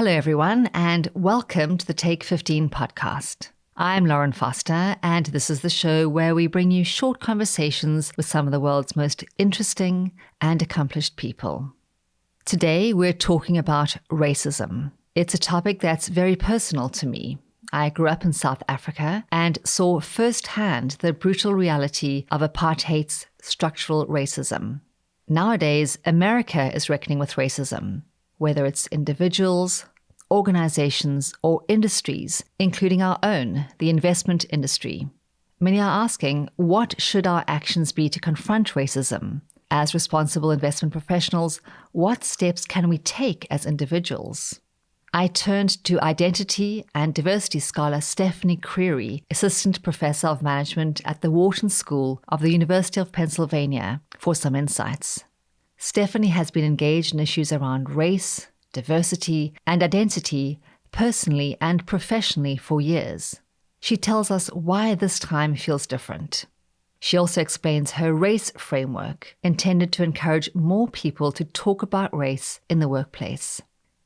Hello, everyone, and welcome to the Take 15 podcast. I'm Lauren Foster, and this is the show where we bring you short conversations with some of the world's most interesting and accomplished people. Today, we're talking about racism. It's a topic that's very personal to me. I grew up in South Africa and saw firsthand the brutal reality of apartheid's structural racism. Nowadays, America is reckoning with racism, whether it's individuals, organizations, or industries, including our own, the investment industry. Many are asking, what should our actions be to confront racism? As responsible investment professionals, what steps can we take as individuals? I turned to identity and diversity scholar Stephanie Creary, Assistant Professor of Management at the Wharton School of the University of Pennsylvania, for some insights. Stephanie has been engaged in issues around race, diversity, and identity personally and professionally for years. She tells us why this time feels different. She also explains her race framework, intended to encourage more people to talk about race in the workplace.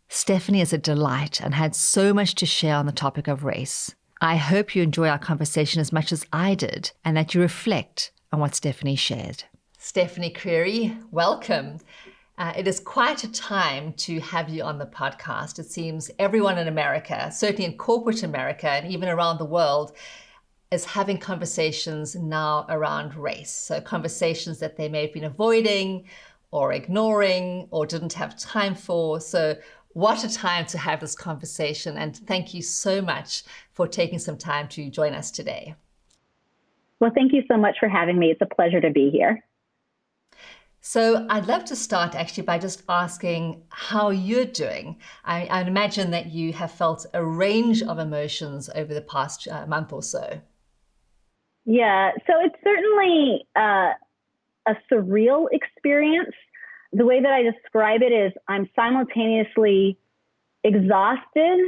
Stephanie is a delight and had so much to share on the topic of race. I hope you enjoy our conversation as much as I did and that you reflect on what Stephanie shared. Stephanie Creary, welcome. It is quite a time to have you on the podcast. It seems everyone in America, certainly in corporate America and even around the world, is having conversations now around race. So conversations that they may have been avoiding or ignoring or didn't have time for. So what a time to have this conversation. And thank you so much for taking some time to join us today. Well, thank you so much for having me. It's a pleasure to be here. So I'd love to start actually by just asking how you're doing. I imagine that you have felt a range of emotions over the past month or so. Yeah, so it's certainly a surreal experience. The way that I describe it is I'm simultaneously exhausted,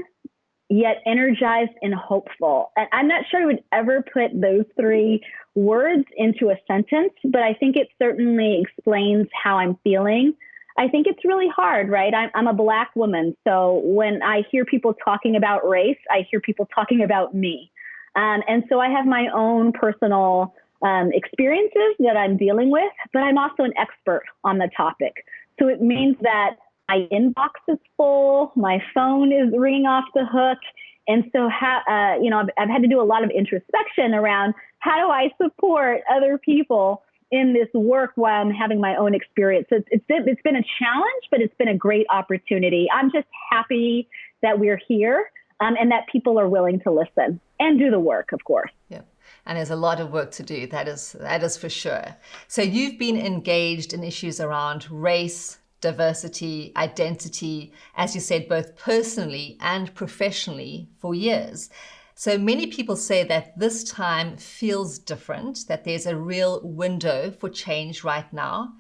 yet energized and hopeful. And I'm not sure I would ever put those three words into a sentence, but I think it certainly explains how I'm feeling. I think it's really hard, right? I'm a Black woman. So when I hear people talking about race, I hear people talking about me. And so I have my own personal experiences that I'm dealing with, but I'm also an expert on the topic. So it means that my inbox is full, my phone is ringing off the hook. And so, I've had to do a lot of introspection around how do I support other people in this work while I'm having my own experience. So it's been a challenge, but it's been a great opportunity. I'm just happy that we're here and that people are willing to listen and do the work, of course. Yeah. And there's a lot of work to do. That is for sure. So you've been engaged in issues around race, diversity, identity, as you said, both personally and professionally for years. So many people say that this time feels different, that there's a real window for change right now.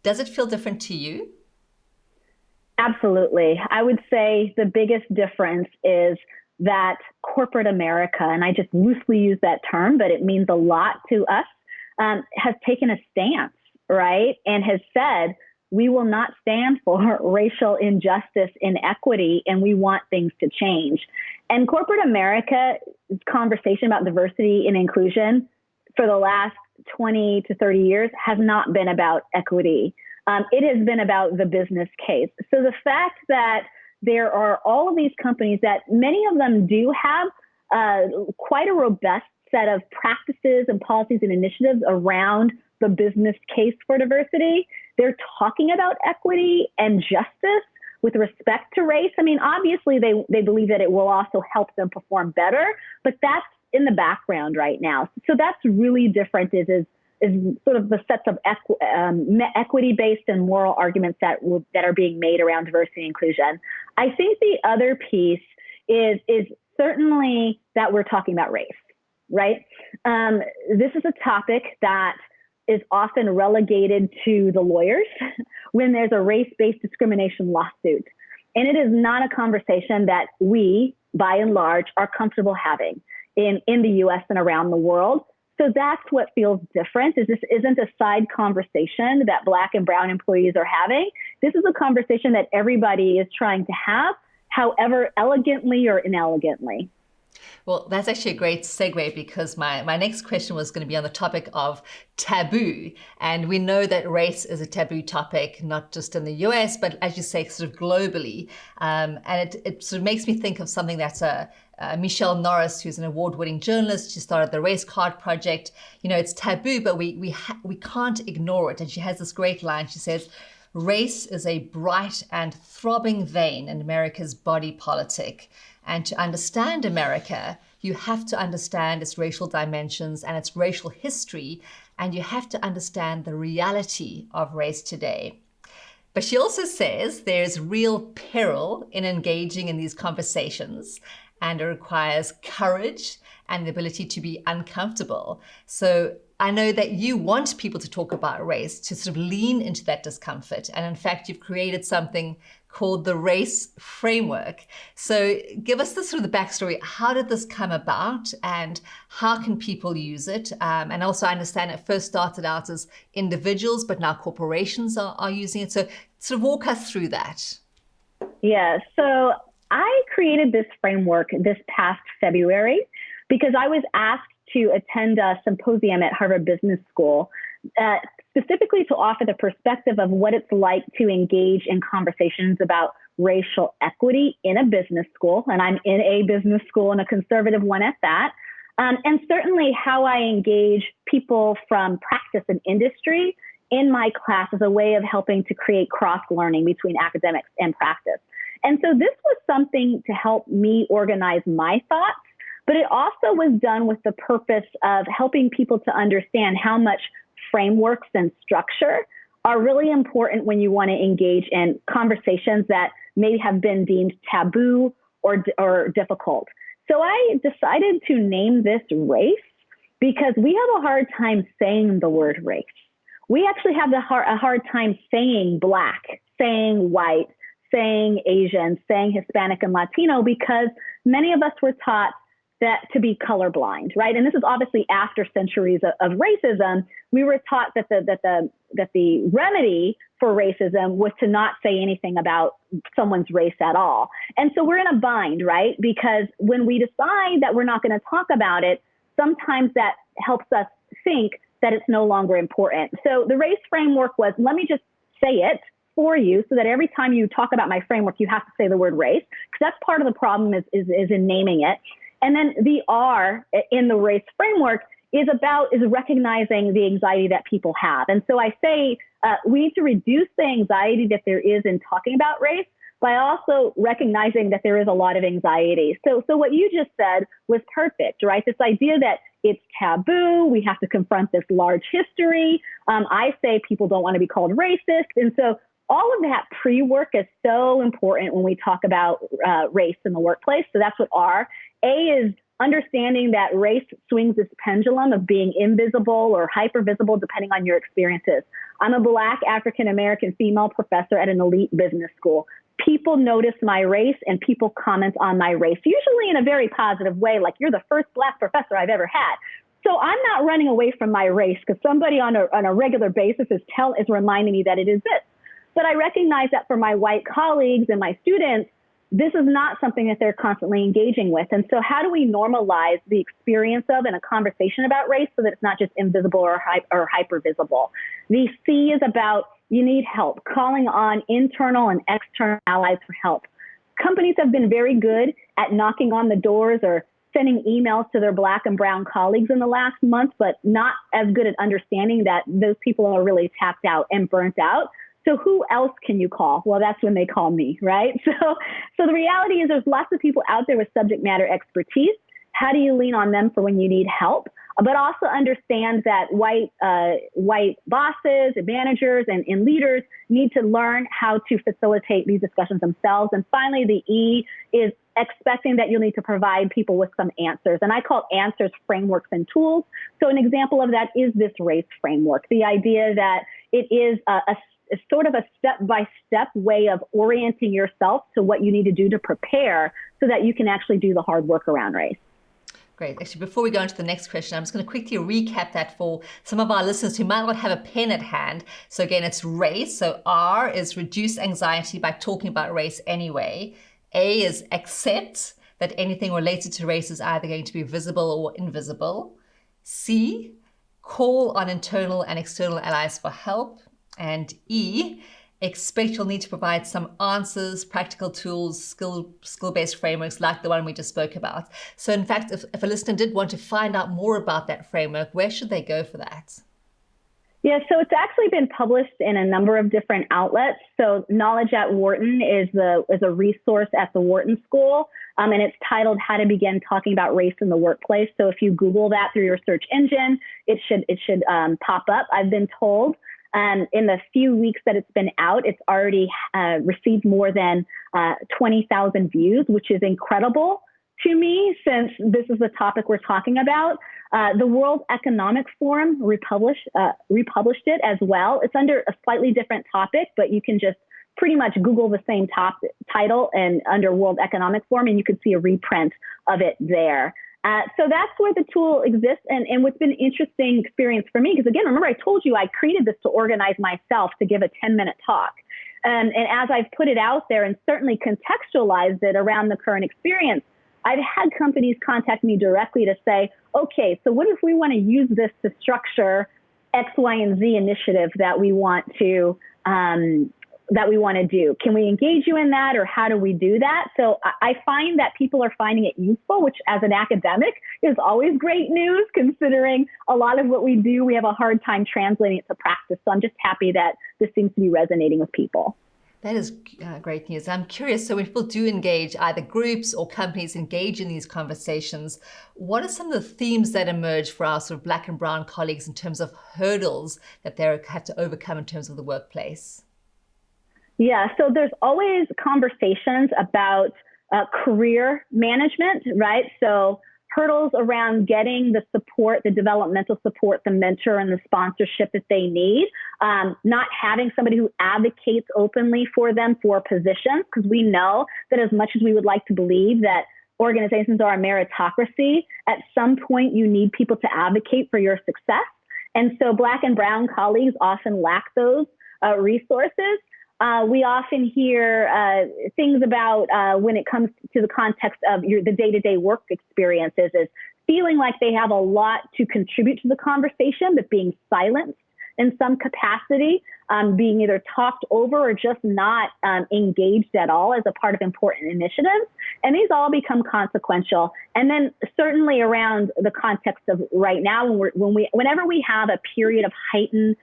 Does it feel different to you? Absolutely. I would say the biggest difference is that corporate America, and I just loosely use that term, but it means a lot to us, has taken a stance, right? And has said, we will not stand for racial injustice, inequity, and we want things to change. And corporate America's conversation about diversity and inclusion for the last 20 to 30 years has not been about equity. It has been about the business case. So the fact that there are all of these companies that many of them do have quite a robust set of practices and policies and initiatives around the business case for diversity. They're talking about equity and justice with respect to race. I mean, obviously, they believe that it will also help them perform better, but that's in the background right now. So that's really different is sort of the sets of equity-based and moral arguments that are being made around diversity and inclusion. I think the other piece is certainly that we're talking about race, right? This is a topic that is often relegated to the lawyers when there's a race-based discrimination lawsuit. And it is not a conversation that we, by and large, are comfortable having in the US and around the world. So that's what feels different, is this isn't a side conversation that Black and brown employees are having. This is a conversation that everybody is trying to have. however elegantly or inelegantly. Well, that's actually a great segue because my next question was going to be on the topic of taboo. And we know that race is a taboo topic, not just in the US, but as you say, sort of globally. And it sort of makes me think of something that's Michelle Norris, who's an award-winning journalist. She started the Race Card Project. You know, it's taboo, but we can't ignore it. And she has this great line. She says, "Race is a bright and throbbing vein in America's body politic. And to understand America, you have to understand its racial dimensions and its racial history, and you have to understand the reality of race today." But she also says there's real peril in engaging in these conversations, and it requires courage and the ability to be uncomfortable. So I know that you want people to talk about race, to sort of lean into that discomfort. And in fact, you've created something called the Race Framework. So give us the sort of the backstory. How did this come about and how can people use it? And also I understand it first started out as individuals, but now corporations are using it. So sort of walk us through that. Yeah, so I created this framework this past February because I was asked to attend a symposium at Harvard Business School, specifically to offer the perspective of what it's like to engage in conversations about racial equity in a business school. And I'm in a business school and a conservative one at that. And certainly how I engage people from practice and industry in my class as a way of helping to create cross-learning between academics and practice. And so this was something to help me organize my thoughts, but it also was done with the purpose of helping people to understand how much frameworks and structure are really important when you want to engage in conversations that may have been deemed taboo or difficult. So I decided to name this race because we have a hard time saying the word race. We actually have a hard time saying Black, saying white, saying Asian, saying Hispanic and Latino, because many of us were taught that to be colorblind, right? And this is obviously after centuries of racism. We were taught that the remedy for racism was to not say anything about someone's race at all. And so we're in a bind, right? Because when we decide that we're not going to talk about it, sometimes that helps us think that it's no longer important. So the race framework was, let me just say it for you so that every time you talk about my framework, you have to say the word race, because that's part of the problem is in naming it. And then the R in the race framework is recognizing the anxiety that people have. And so I say we need to reduce the anxiety that there is in talking about race by also recognizing that there is a lot of anxiety. So what you just said was perfect, right? This idea that it's taboo, we have to confront this large history. I say people don't want to be called racist. And so all of that pre-work is so important when we talk about race in the workplace. So that's what R. A is understanding that race swings this pendulum of being invisible or hypervisible depending on your experiences. I'm a Black African-American female professor at an elite business school. People notice my race and people comment on my race, usually in a very positive way, like you're the first Black professor I've ever had. So I'm not running away from my race because somebody on a regular basis is reminding me that it exists. But I recognize that for my white colleagues and my students, this is not something that they're constantly engaging with. And so how do we normalize the experience of and a conversation about race so that it's not just invisible or hypervisible? The C is about you need help, calling on internal and external allies for help. Companies have been very good at knocking on the doors or sending emails to their Black and brown colleagues in the last month, but not as good at understanding that those people are really tapped out and burnt out. So who else can you call? Well, that's when they call me, right? So the reality is there's lots of people out there with subject matter expertise. How do you lean on them for when you need help? But also understand that white bosses and managers and leaders need to learn how to facilitate these discussions themselves. And finally, the E is expecting that you'll need to provide people with some answers. And I call answers frameworks and tools. So an example of that is this race framework, the idea that it is a sort of a step-by-step way of orienting yourself to what you need to do to prepare so that you can actually do the hard work around race. Great. Actually, before we go on to the next question, I'm just going to quickly recap that for some of our listeners who might not have a pen at hand. So again, it's race. So R is reduce anxiety by talking about race anyway. A is accept that anything related to race is either going to be visible or invisible. C, call on internal and external allies for help. And E, expect you'll need to provide some answers, practical tools, skill-based frameworks like the one we just spoke about. So in fact, if a listener did want to find out more about that framework, where should they go for that? Yeah, so it's actually been published in a number of different outlets. So Knowledge at Wharton is a resource at the Wharton School, and it's titled How to Begin Talking About Race in the Workplace. So if you Google that through your search engine, it should pop up. I've been told in the few weeks that it's been out, it's already received more than 20,000 views, which is incredible to me, since this is the topic we're talking about. The World Economic Forum republished it as well. It's under a slightly different topic, but you can just pretty much Google the same title and under World Economic Forum, and you could see a reprint of it there. So that's where the tool exists. And what's been an interesting experience for me, because again, remember I told you I created this to organize myself to give a 10-minute talk. And as I've put it out there and certainly contextualized it around the current experience, I've had companies contact me directly to say, okay, so what if we want to use this to structure X, Y, and Z initiative that we want to do? Can we engage you in that, or how do we do that? So I find that people are finding it useful, which as an academic is always great news, considering a lot of what we do, we have a hard time translating it to practice. So I'm just happy that this seems to be resonating with people. That is great news. I'm curious, so when people do engage, either groups or companies engage in these conversations, what are some of the themes that emerge for our sort of Black and brown colleagues in terms of hurdles that they have to overcome in terms of the workplace? Yeah, so there's always conversations about career management, right? So hurdles around getting the support, the developmental support, the mentor and the sponsorship that they need, not having somebody who advocates openly for them for positions, because we know that as much as we would like to believe that organizations are a meritocracy, at some point you need people to advocate for your success. And so Black and brown colleagues often lack those resources. We often hear things about when it comes to the context of the day-to-day work experiences is feeling like they have a lot to contribute to the conversation, but being silenced in some capacity, being either talked over or just not engaged at all as a part of important initiatives. And these all become consequential. And then certainly around the context of right now, whenever we have a period of heightened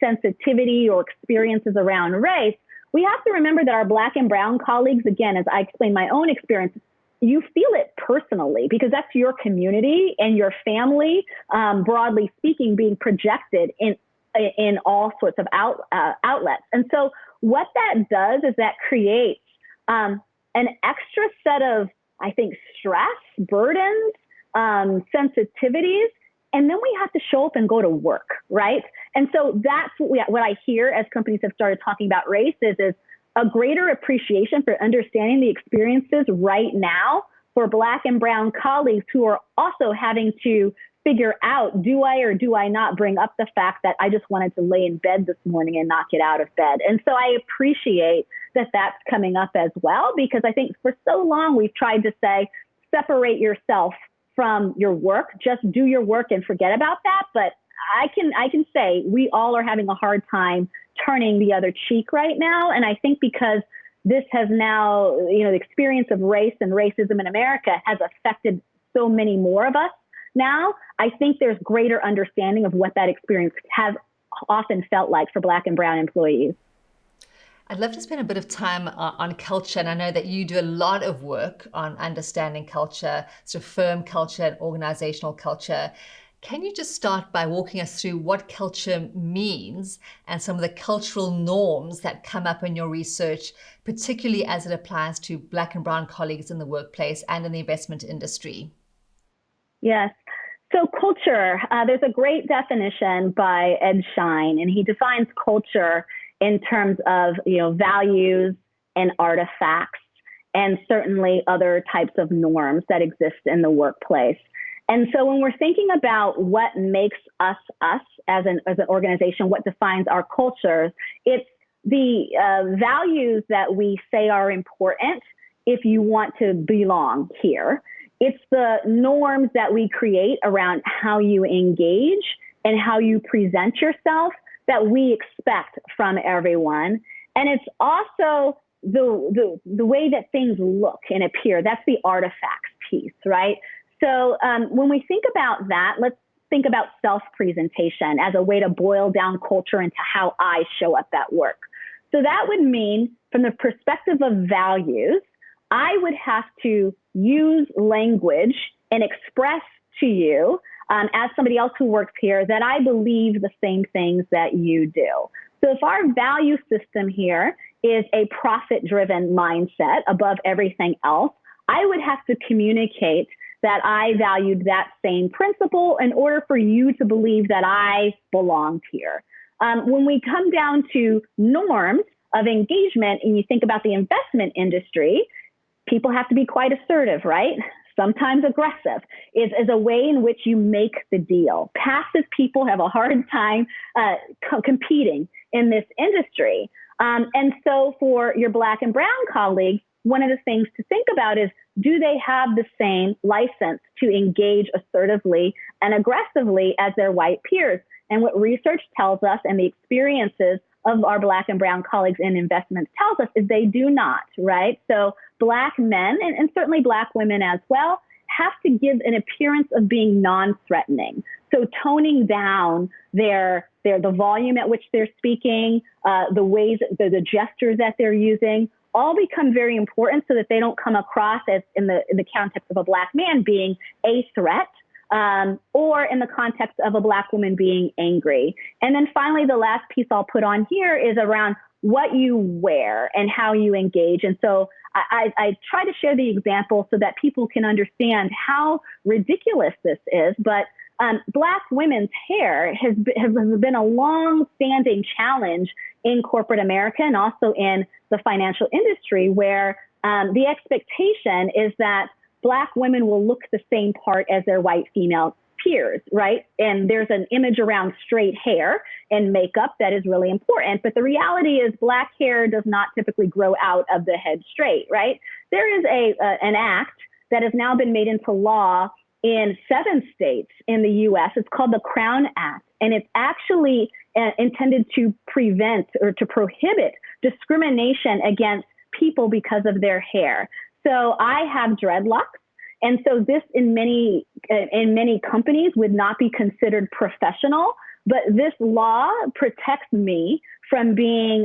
sensitivity or experiences around race, we have to remember that our Black and brown colleagues, again, as I explained my own experience, you feel it personally because that's your community and your family, broadly speaking, being projected in all sorts of outlets. And so what that does is that creates an extra set of, I think, stress, burdens, sensitivities, and then we have to show up and go to work, right? And so that's what I hear as companies have started talking about race is a greater appreciation for understanding the experiences right now for Black and brown colleagues who are also having to figure out, do I or do I not bring up the fact that I just wanted to lay in bed this morning and not get out of bed? And so I appreciate that that's coming up as well, because I think for so long we've tried to say, separate yourself from your work, just do your work and forget about that. But I can say we all are having a hard time turning the other cheek right now. And I think because this has now, the experience of race and racism in America has affected so many more of us now, I think there's greater understanding of what that experience has often felt like for Black and brown employees. I'd love to spend a bit of time on culture, and I know that you do a lot of work on understanding culture, sort of firm culture and organizational culture. Can you just start by walking us through what culture means and some of the cultural norms that come up in your research, particularly as it applies to Black and brown colleagues in the workplace and in the investment industry? Yes. So culture, there's a great definition by Ed Schein, and he defines culture in terms of, values and artifacts, and certainly other types of norms that exist in the workplace. And so when we're thinking about what makes us as an organization, what defines our cultures, it's the values that we say are important if you want to belong here. It's the norms that we create around how you engage and how you present yourself that we expect from everyone. And it's also the way that things look and appear. That's the artifacts piece, right? So when we think about that, let's think about self-presentation as a way to boil down culture into how I show up at work. So that would mean, from the perspective of values, I would have to use language and express to you, as somebody else who works here, that I believe the same things that you do. So if our value system here is a profit-driven mindset above everything else, I would have to communicate that I valued that same principle in order for you to believe that I belonged here. When we come down to norms of engagement and you think about the investment industry, people have to be quite assertive, right? Sometimes aggressive is a way in which you make the deal. Passive people have a hard time competing in this industry. And so for your Black and brown colleagues, one of the things to think about is, do they have the same license to engage assertively and aggressively as their white peers? And what research tells us, and the experiences of our Black and brown colleagues in investments tells us, is they do not, right? So Black men, and certainly Black women as well, have to give an appearance of being non-threatening. So toning down the volume at which they're speaking, the ways, the gestures that they're using, all become very important so that they don't come across as, in the context of a Black man, being a threat, or in the context of a Black woman being angry. And then finally, the last piece I'll put on here is around what you wear and how you engage. And so I try to share the example so that people can understand how ridiculous this is. But Black women's hair has been a long-standing challenge in corporate America and also in the financial industry, where the expectation is that Black women will look the same part as their white female peers, right? And there's an image around straight hair and makeup that is really important. But the reality is Black hair does not typically grow out of the head straight, right? There is an act that has now been made into law in 7 states in the U.S. It's called the Crown Act, and it's actually intended to prevent or to prohibit discrimination against people because of their hair. So I have dreadlocks, and so this in many companies would not be considered professional, but this law protects me from being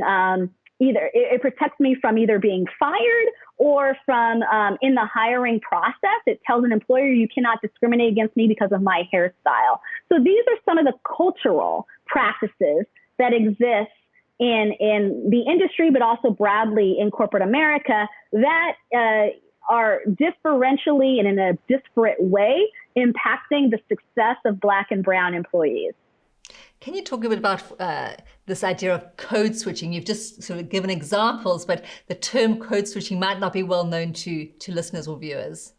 either being fired or from in the hiring process. It tells an employer, you cannot discriminate against me because of my hairstyle. So these are some of the cultural practices that exist in the industry, but also broadly in corporate America, that are differentially and in a disparate way impacting the success of Black and brown employees. Can you talk a bit about this idea of code switching? You've just sort of given examples, but the term code switching might not be well known to listeners or viewers.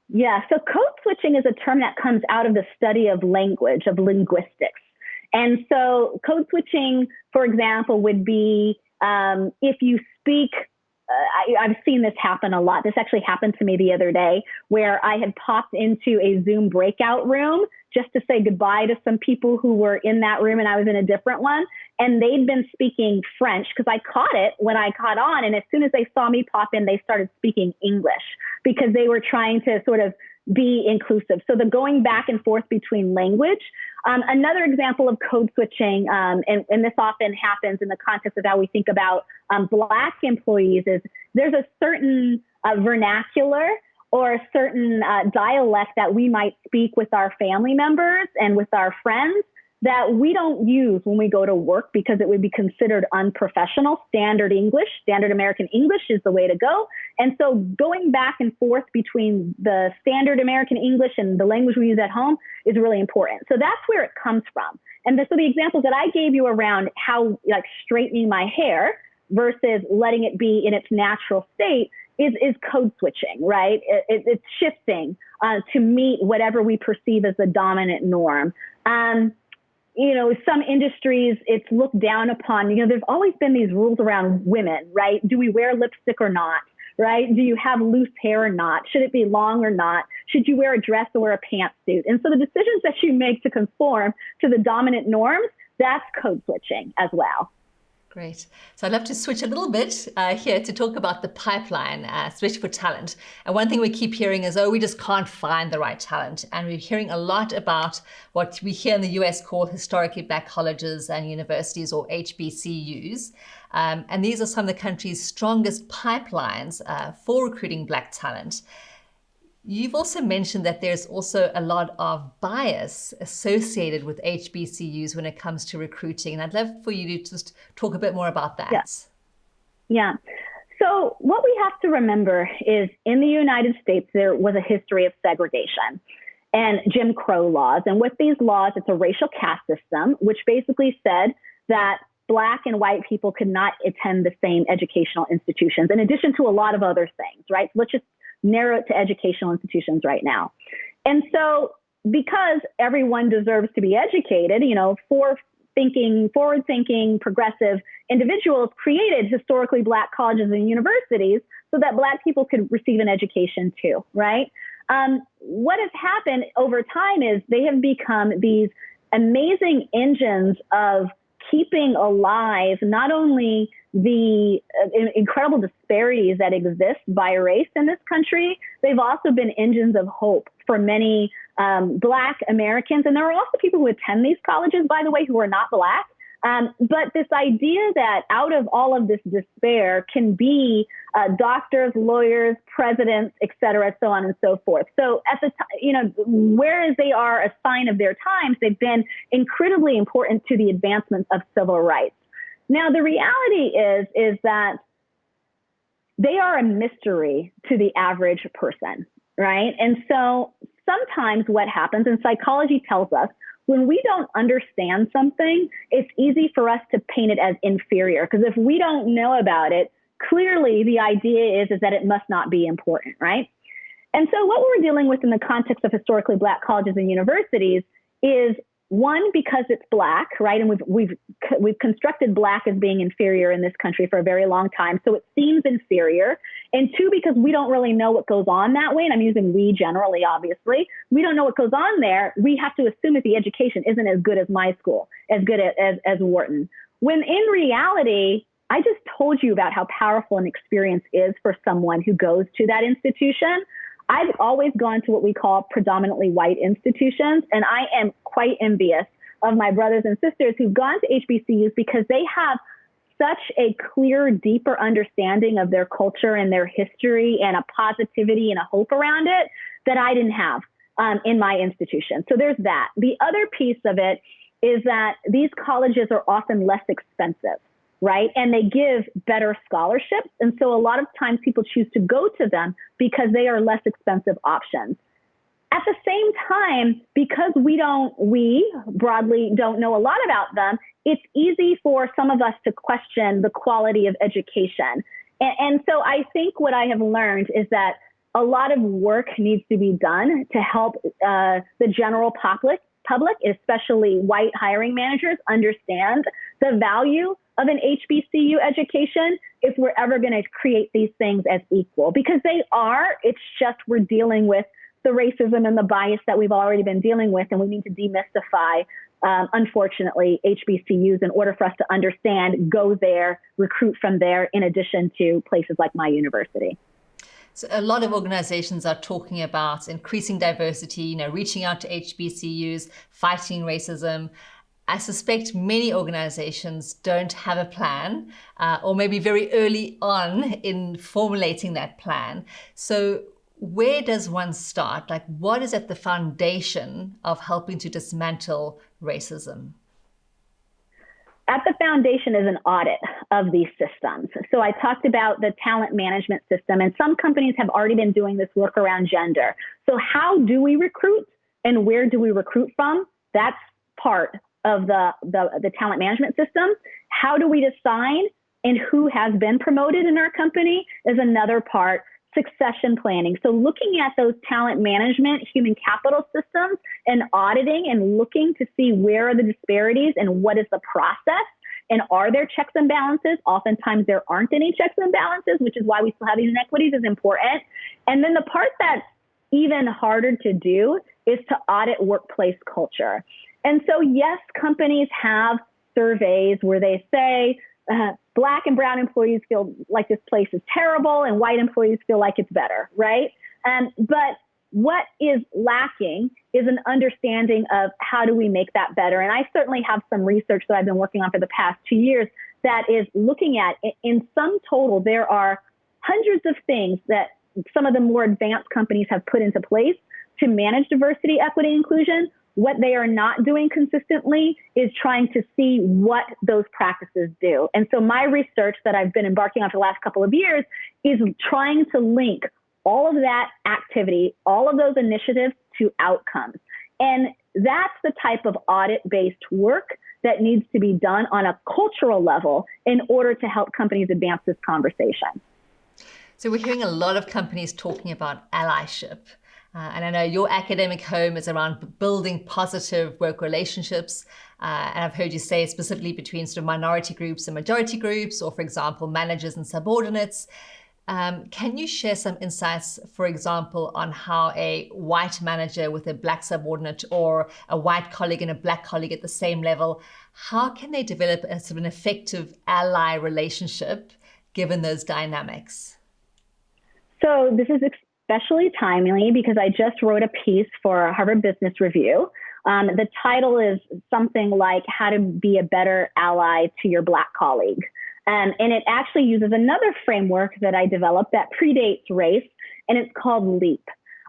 Yeah, so code switching is a term that comes out of the study of language, of linguistics. And so code switching, for example, would be if you speak, I've seen this happen a lot. This actually happened to me the other day, where I had popped into a Zoom breakout room just to say goodbye to some people who were in that room, and I was in a different one. And they'd been speaking French because I caught it when I caught on. And as soon as they saw me pop in, they started speaking English because they were trying to sort of be inclusive. So the going back and forth between language. Another example of code switching, and this often happens in the context of how we think about Black employees, is there's a certain vernacular or a certain dialect that we might speak with our family members and with our friends that we don't use when we go to work because it would be considered unprofessional. Standard English, standard American English is the way to go. And so going back and forth between the standard American English and the language we use at home is really important. So that's where it comes from. And so the examples that I gave you around how, like, straightening my hair versus letting it be in its natural state is code switching, right? It's shifting to meet whatever we perceive as the dominant norm. Some industries, it's looked down upon. There's always been these rules around women, right? Do we wear lipstick or not? right? Do you have loose hair or not? Should it be long or not? Should you wear a dress or wear a pantsuit? And so the decisions that you make to conform to the dominant norms, that's code switching as well. Great. So I'd love to switch a little bit here to talk about the pipeline, switch for talent. And one thing we keep hearing is, oh, we just can't find the right talent. And we're hearing a lot about what we here in the US call historically Black colleges and universities, or HBCUs. And these are some of the country's strongest pipelines for recruiting Black talent. You've also mentioned that there's also a lot of bias associated with HBCUs when it comes to recruiting. And I'd love for you to just talk a bit more about that. Yeah. So what we have to remember is in the United States, there was a history of segregation and Jim Crow laws. And with these laws, it's a racial caste system, which basically said that Black and white people could not attend the same educational institutions, in addition to a lot of other things, right? So let's just narrow it to educational institutions right now. And so because everyone deserves to be educated, forward-thinking, progressive individuals created historically Black colleges and universities so that Black people could receive an education too, right? What has happened over time is they have become these amazing engines of keeping alive not only the incredible disparities that exist by race in this country, they've also been engines of hope for many Black Americans. And there are also people who attend these colleges, by the way, who are not Black. But this idea that out of all of this despair can be doctors, lawyers, presidents, et cetera, so on and so forth. So at the time, whereas they are a sign of their times, they've been incredibly important to the advancement of civil rights. Now, the reality is that they are a mystery to the average person, right? And so sometimes what happens, and psychology tells us, when we don't understand something, it's easy for us to paint it as inferior. Because if we don't know about it, clearly the idea is that it must not be important, right? And so what we're dealing with in the context of historically Black colleges and universities is, one, because it's Black, right? And we've constructed Black as being inferior in this country for a very long time. So it seems inferior. And two, because we don't really know what goes on that way. And I'm using we generally, obviously. We don't know what goes on there. We have to assume that the education isn't as good as my school, as good as Wharton. When in reality, I just told you about how powerful an experience is for someone who goes to that institution. I've always gone to what we call predominantly white institutions, and I am quite envious of my brothers and sisters who've gone to HBCUs because they have such a clear, deeper understanding of their culture and their history and a positivity and a hope around it that I didn't have in my institution. So there's that. The other piece of it is that these colleges are often less expensive, right? And they give better scholarships. And so a lot of times people choose to go to them because they are less expensive options. At the same time, because we broadly don't know a lot about them, it's easy for some of us to question the quality of education. And so I think what I have learned is that a lot of work needs to be done to help the general public, especially white hiring managers, understand the value of an HBCU education if we're ever going to create these things as equal. Because they are, it's just we're dealing with the racism and the bias that we've already been dealing with, and we need to demystify, unfortunately, HBCUs in order for us to understand, go there, recruit from there, in addition to places like my university. So a lot of organizations are talking about increasing diversity, reaching out to HBCUs, fighting racism. I suspect many organizations don't have a plan, or maybe very early on in formulating that plan. So where does one start? Like, what is at the foundation of helping to dismantle racism? At the foundation is an audit of these systems. So I talked about the talent management system, and some companies have already been doing this work around gender. So how do we recruit and where do we recruit from? That's part of the talent management system. How do we decide and who has been promoted in our company is another part. Succession planning. So looking at those talent management, human capital systems and auditing and looking to see where are the disparities and what is the process And are there checks and balances? Oftentimes there aren't any checks and balances, which is why we still have these inequities, is important. And then the part that's even harder to do is to audit workplace culture. And so, yes, companies have surveys where they say Black and brown employees feel like this place is terrible and white employees feel like it's better, right? But what is lacking is an understanding of how do we make that better. And I certainly have some research that I've been working on for the past 2 years that is looking at, in sum total, there are hundreds of things that some of the more advanced companies have put into place to manage diversity, equity, inclusion. What they are not doing consistently is trying to see what those practices do. And so my research that I've been embarking on for the last couple of years is trying to link all of that activity, all of those initiatives to outcomes. And that's the type of audit-based work that needs to be done on a cultural level in order to help companies advance this conversation. So we're hearing a lot of companies talking about allyship. And I know your academic home is around building positive work relationships. And I've heard you say specifically between sort of minority groups and majority groups, or for example, managers and subordinates. Can you share some insights, for example, on how a white manager with a Black subordinate or a white colleague and a Black colleague at the same level, how can they develop a sort of an effective ally relationship given those dynamics? So this is especially timely because I just wrote a piece for Harvard Business Review. The title is something like How to Be a Better Ally to Your Black Colleague. And it actually uses another framework that I developed that predates race, and it's called LEAP.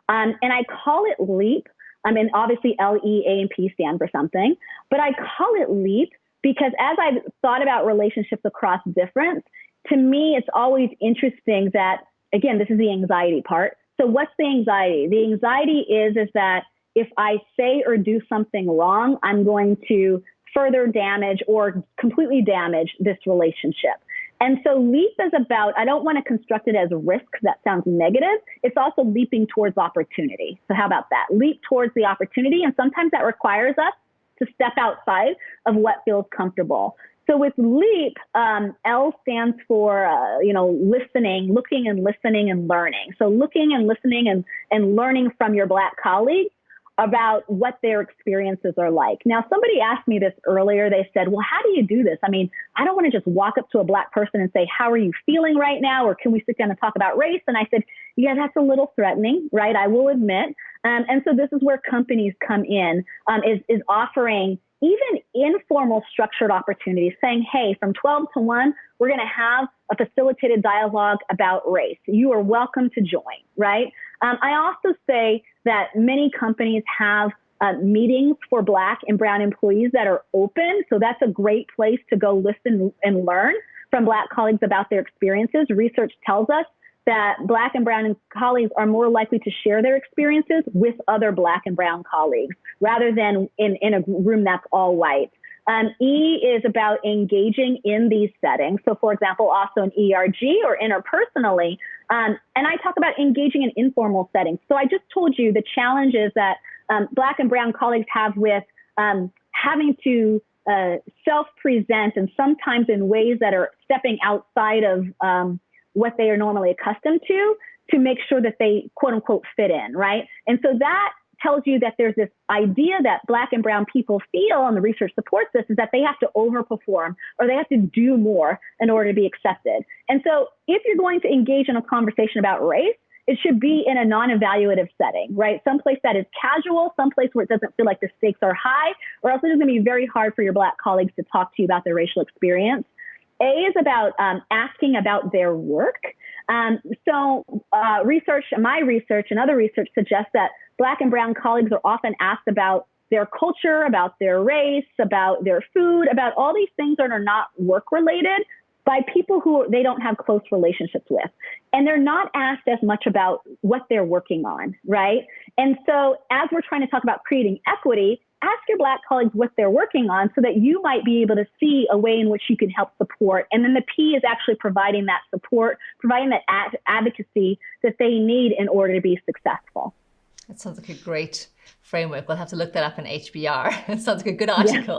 And I call it LEAP. I mean, obviously L-E, A, and P stand for something, but I call it LEAP because as I've thought about relationships across difference, to me, it's always interesting that, again, this is the anxiety part. So what's the anxiety? The anxiety is that if I say or do something wrong, I'm going to further damage or completely damage this relationship. And so LEAP is about, I don't want to construct it as risk. That sounds negative. It's also leaping towards opportunity. So how about that? Leap towards the opportunity. And sometimes that requires us to step outside of what feels comfortable. So with LEAP, L stands for, listening, looking and listening and learning. So looking and listening and learning from your Black colleagues about what their experiences are like. Now, somebody asked me this earlier. They said, well, how do you do this? I mean, I don't want to just walk up to a Black person and say, how are you feeling right now? Or can we sit down and talk about race? And I said, yeah, that's a little threatening, right? I will admit. And so this is where companies come in, is offering even informal structured opportunities, saying, hey, from 12 to 1, we're going to have a facilitated dialogue about race. You are welcome to join, right? I also say that many companies have meetings for Black and brown employees that are open. So that's a great place to go listen and learn from Black colleagues about their experiences. Research tells us that Black and brown colleagues are more likely to share their experiences with other Black and brown colleagues rather than in a room that's all white. E is about engaging in these settings. So, for example, also in ERG or interpersonally. And I talk about engaging in informal settings. So I just told you the challenges that Black and brown colleagues have with having to self-present and sometimes in ways that are stepping outside of what they are normally accustomed to make sure that they, quote unquote, fit in, right? And so that tells you that there's this idea that Black and brown people feel, and the research supports this, is that they have to overperform or they have to do more in order to be accepted. And so if you're going to engage in a conversation about race, it should be in a non-evaluative setting, right? Someplace that is casual, someplace where it doesn't feel like the stakes are high, or else it is going to be very hard for your Black colleagues to talk to you about their racial experience. A is about asking about their work. Research, my research and other research suggests that Black and brown colleagues are often asked about their culture, about their race, about their food, about all these things that are not work related by people who they don't have close relationships with. And they're not asked as much about what they're working on, right? And so as we're trying to talk about creating equity, ask your Black colleagues what they're working on so that you might be able to see a way in which you can help support. And then the P is actually providing that support, providing that advocacy that they need in order to be successful. That sounds like a great framework. We'll have to look that up in HBR. It sounds like a good article.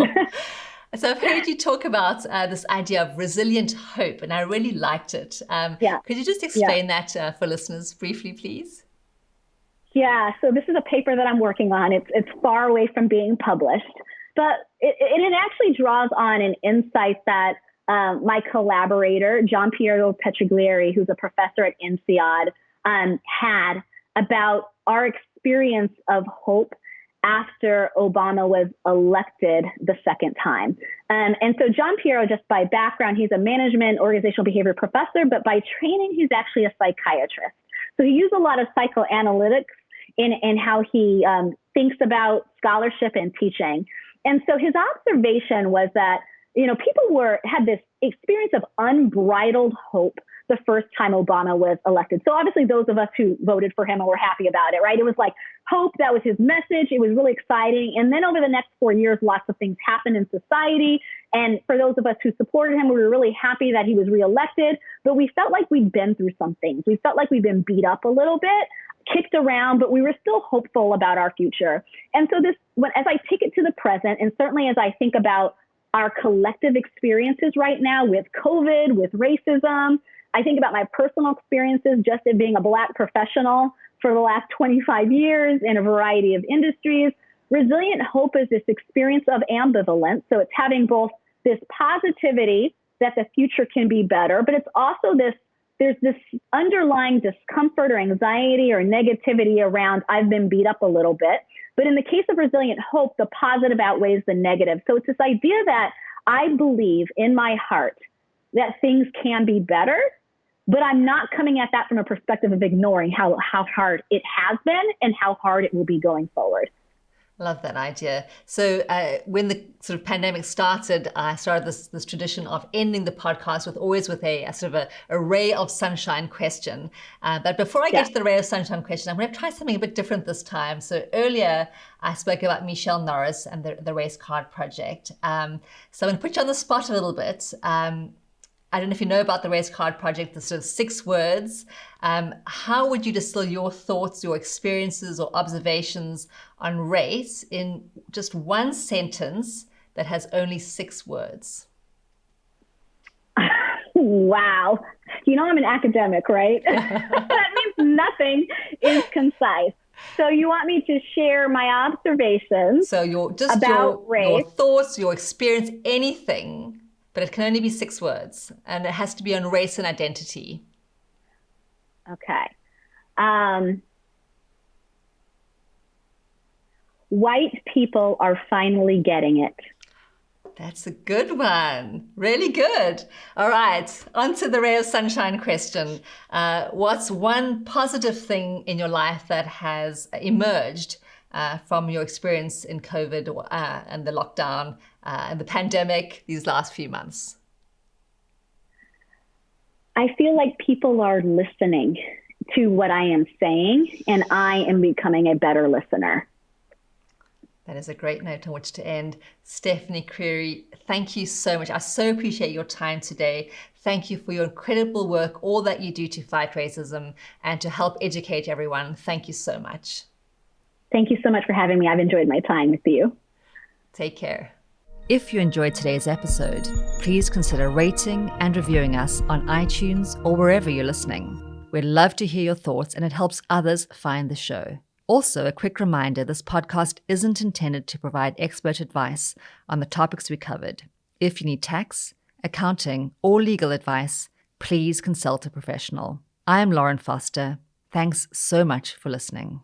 So I've heard you talk about this idea of resilient hope, and I really liked it. Yeah. Could you just explain that for listeners briefly, please? Yeah, so this is a paper that I'm working on. It's far away from being published, but it actually draws on an insight that my collaborator, Gianpiero Petriglieri, who's a professor at INSEAD, had about our experience of hope after Obama was elected the second time. And so Gianpiero, just by background, he's a management organizational behavior professor, but by training, he's actually a psychiatrist. So he used a lot of psychoanalytics in how he thinks about scholarship and teaching. And so his observation was that, people had this experience of unbridled hope the first time Obama was elected. So obviously those of us who voted for him and were happy about it, right? It was like hope, that was his message. It was really exciting. And then over the next 4 years, lots of things happened in society. And for those of us who supported him, we were really happy that he was reelected, but we felt like we'd been through some things. We felt like we'd been beat up a little bit, kicked around, but we were still hopeful about our future. And so as I take it to the present, and certainly as I think about our collective experiences right now with COVID, with racism, I think about my personal experiences just in being a Black professional for the last 25 years in a variety of industries. Resilient hope is this experience of ambivalence. So it's having both this positivity that the future can be better, but it's also there's this underlying discomfort or anxiety or negativity around I've been beat up a little bit. But in the case of resilient hope, the positive outweighs the negative. So it's this idea that I believe in my heart that things can be better, but I'm not coming at that from a perspective of ignoring how hard it has been and how hard it will be going forward. Love that idea. So when the sort of pandemic started, I started this tradition of ending the podcast with a sort of a ray of sunshine question. But before I get to the ray of sunshine question, I'm going to try something a bit different this time. So earlier I spoke about Michelle Norris and the Race Card Project. So I'm going to put you on the spot a little bit. I don't know if you know about the Race Card Project, the sort of 6 words. How would you distill your thoughts, your experiences or observations on race in just one sentence that has only 6 words? Wow. I'm an academic, right? That means nothing is concise. So you want me to share my observations about race? Your thoughts, your experience, anything. But it can only be 6 words, and it has to be on race and identity. Okay. White people are finally getting it. That's a good one. Really good. All right. On to the ray of sunshine question. What's one positive thing in your life that has emerged from your experience in COVID and the lockdown and the pandemic these last few months? I feel like people are listening to what I am saying, and I am becoming a better listener. That is a great note on which to end. Stephanie Creary, thank you so much. I so appreciate your time today. Thank you for your incredible work, all that you do to fight racism and to help educate everyone. Thank you so much. Thank you so much for having me. I've enjoyed my time with you. Take care. If you enjoyed today's episode, please consider rating and reviewing us on iTunes or wherever you're listening. We'd love to hear your thoughts, and it helps others find the show. Also, a quick reminder, this podcast isn't intended to provide expert advice on the topics we covered. If you need tax, accounting, or legal advice, please consult a professional. I'm Lauren Foster. Thanks so much for listening.